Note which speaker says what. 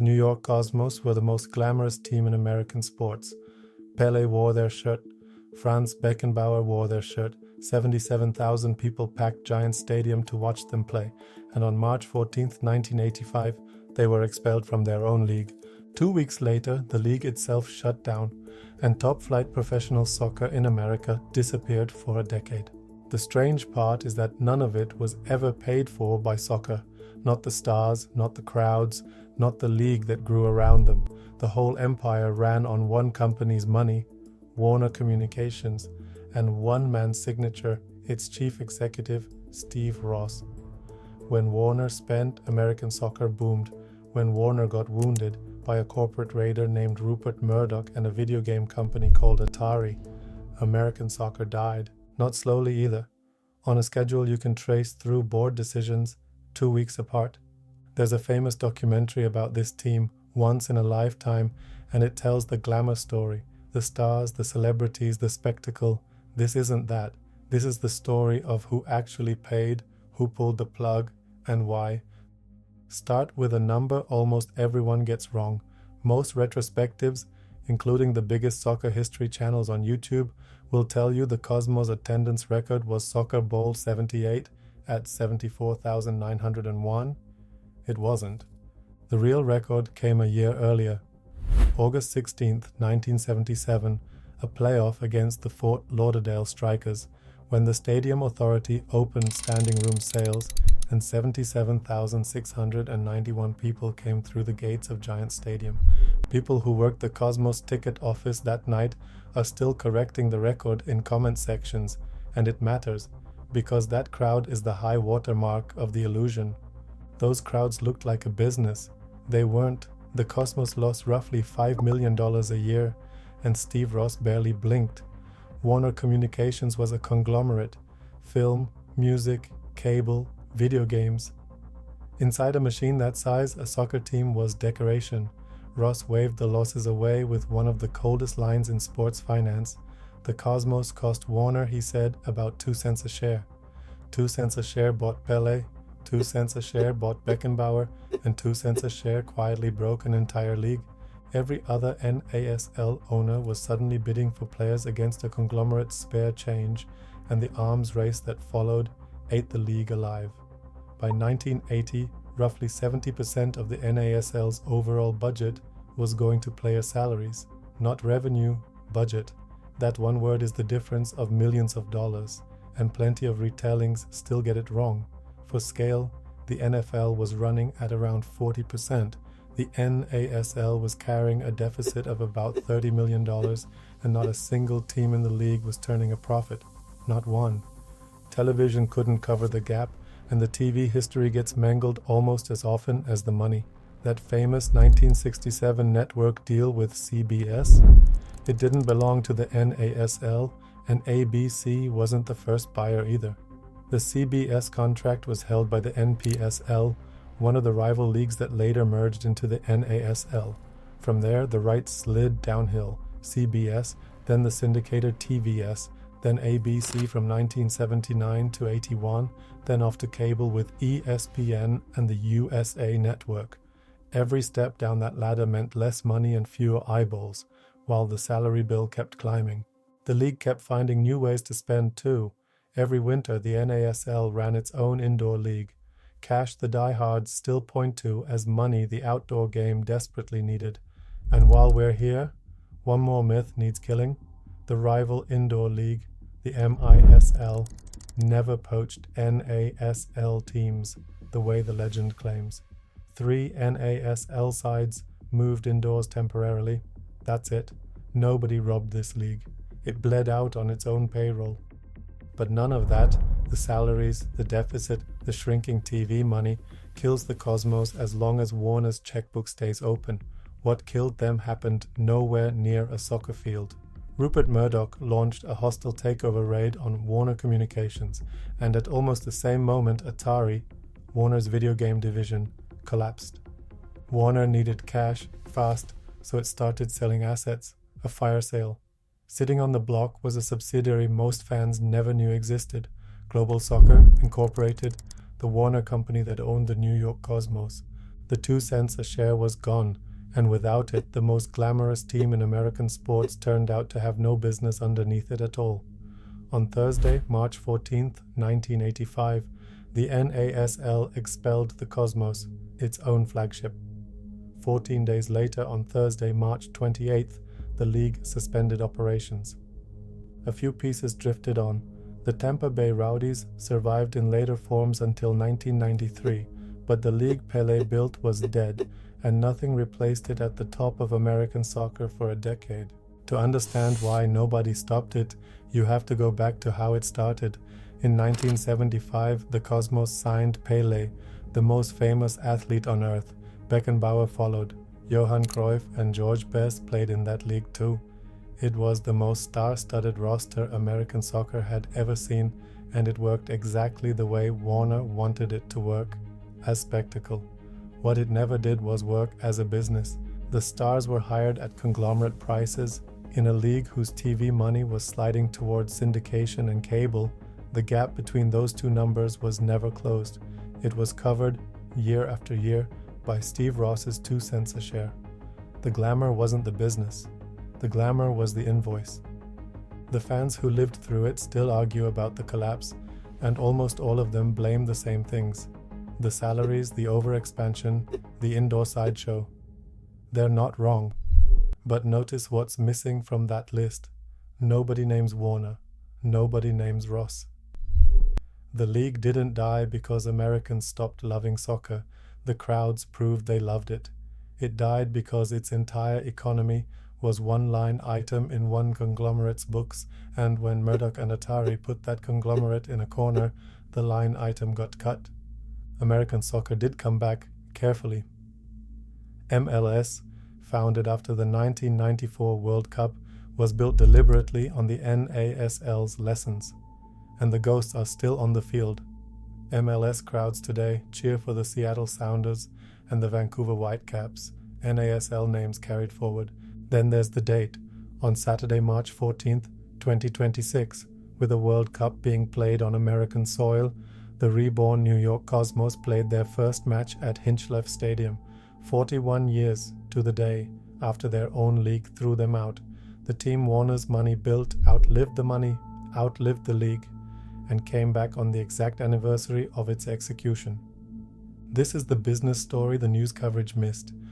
Speaker 1: The New York Cosmos were the most glamorous team in American sports. Pele wore their shirt, Franz Beckenbauer wore their shirt, 77,000 people packed Giant Stadium to watch them play, and on March 14, 1985, they were expelled from their own league. 2 weeks later, the league itself shut down, and top-flight professional soccer in America disappeared for a decade. The strange part is that none of it was ever paid for by soccer. Not the stars, not the crowds, not the league that grew around them. The whole empire ran on one company's money, Warner Communications, and one man's signature, its chief executive, Steve Ross. When Warner spent, American soccer boomed. When Warner got wounded by a corporate raider named Rupert Murdoch and a video game company called Atari, American soccer died. Not slowly either. On a schedule you can trace through board decisions 2 weeks apart. There's a famous documentary about this team, Once in a Lifetime, and it tells the glamour story. The stars, the celebrities, the spectacle. This isn't that. This is the story of who actually paid, who pulled the plug, and why. Start with a number almost everyone gets wrong. Most retrospectives, including the biggest soccer history channels on YouTube, will tell you the Cosmos attendance record was Soccer Bowl 78 at 74,901. It wasn't. The real record came a year earlier. August 16, 1977, a playoff against the Fort Lauderdale Strikers, when the Stadium Authority opened standing room sales and 77,691 people came through the gates of Giant Stadium. People who worked the Cosmos ticket office that night are still correcting the record in comment sections, and it matters, because that crowd is the high watermark of the illusion. Those crowds looked like a business. They weren't. The Cosmos lost roughly $5 million a year, and Steve Ross barely blinked. Warner Communications was a conglomerate. Film, music, cable, video games. Inside a machine that size, a soccer team was decoration. Ross waved the losses away with one of the coldest lines in sports finance. The Cosmos cost Warner, he said, about 2 cents a share. 2 cents a share bought Pele, 2 cents a share bought Beckenbauer, and 2 cents a share quietly broke an entire league. Every other NASL owner was suddenly bidding for players against a conglomerate's spare change, and the arms race that followed ate the league alive. By 1980, roughly 70% of the NASL's overall budget was going to player salaries, not revenue, budget. That one word is the difference of millions of dollars, and plenty of retellings still get it wrong. For scale, the NFL was running at around 40%. The NASL was carrying a deficit of about $30 million, and not a single team in the league was turning a profit. Not one. Television couldn't cover the gap, and the TV history gets mangled almost as often as the money. That famous 1967 network deal with CBS? It didn't belong to the NASL, and ABC wasn't the first buyer either. The CBS contract was held by the NPSL, one of the rival leagues that later merged into the NASL. From there, the rights slid downhill. CBS, then the syndicator TVS, then ABC from 1979 to 81, then off to cable with ESPN and the USA Network. Every step down that ladder meant less money and fewer eyeballs, while the salary bill kept climbing. The league kept finding new ways to spend too. Every winter, the NASL ran its own indoor league. Cash the diehards still point to as money the outdoor game desperately needed. And while we're here, one more myth needs killing. The rival indoor league, the MISL, never poached NASL teams the way the legend claims. 3 NASL sides moved indoors temporarily. That's it. Nobody robbed this league. It bled out on its own payroll. But none of that, the salaries, the deficit, the shrinking TV money, kills the Cosmos as long as Warner's checkbook stays open. What killed them happened nowhere near a soccer field. Rupert Murdoch launched a hostile takeover raid on Warner Communications, and at almost the same moment Atari, Warner's video game division, collapsed. Warner needed cash, fast, so it started selling assets, a fire sale. Sitting on the block was a subsidiary most fans never knew existed, Global Soccer Incorporated, the Warner company that owned the New York Cosmos. The 2 cents a share was gone, and without it, the most glamorous team in American sports turned out to have no business underneath it at all. On Thursday, March 14, 1985, the NASL expelled the Cosmos, its own flagship. 14 days later, on Thursday, March 28th, the league suspended operations. A few pieces drifted on. The Tampa Bay Rowdies survived in later forms until 1993, but the league Pele built was dead, and nothing replaced it at the top of American soccer for a decade. To understand why nobody stopped it, you have to go back to how it started. In 1975, the Cosmos signed Pele, the most famous athlete on earth. Beckenbauer followed. Johan Cruyff and George Best played in that league too. It was the most star-studded roster American soccer had ever seen, and it worked exactly the way Warner wanted it to work, as spectacle. What it never did was work as a business. The stars were hired at conglomerate prices. In a league whose TV money was sliding towards syndication and cable, the gap between those two numbers was never closed. It was covered, year after year, by Steve Ross's 2 cents a share. The glamour wasn't the business. The glamour was the invoice. The fans who lived through it still argue about the collapse, and almost all of them blame the same things: the salaries, the overexpansion, the indoor sideshow. They're not wrong. But notice what's missing from that list. Nobody names Warner. Nobody names Ross. The league didn't die because Americans stopped loving soccer. The crowds proved they loved it. It died because its entire economy was one line item in one conglomerate's books, and when Murdoch and Atari put that conglomerate in a corner, the line item got cut. American soccer did come back, carefully. MLS, founded after the 1994 World Cup, was built deliberately on the NASL's lessons, and the ghosts are still on the field. MLS crowds today cheer for the Seattle Sounders and the Vancouver Whitecaps, NASL names carried forward. Then there's the date, on Saturday, March 14th, 2026, with the World Cup being played on American soil. The Reborn New York Cosmos played their first match at Hinchliffe Stadium, 41 years to the day after their own league threw them out. The team Warner's money built outlived the money, outlived the league, and came back on the exact anniversary of its execution. This is the business story the news coverage missed.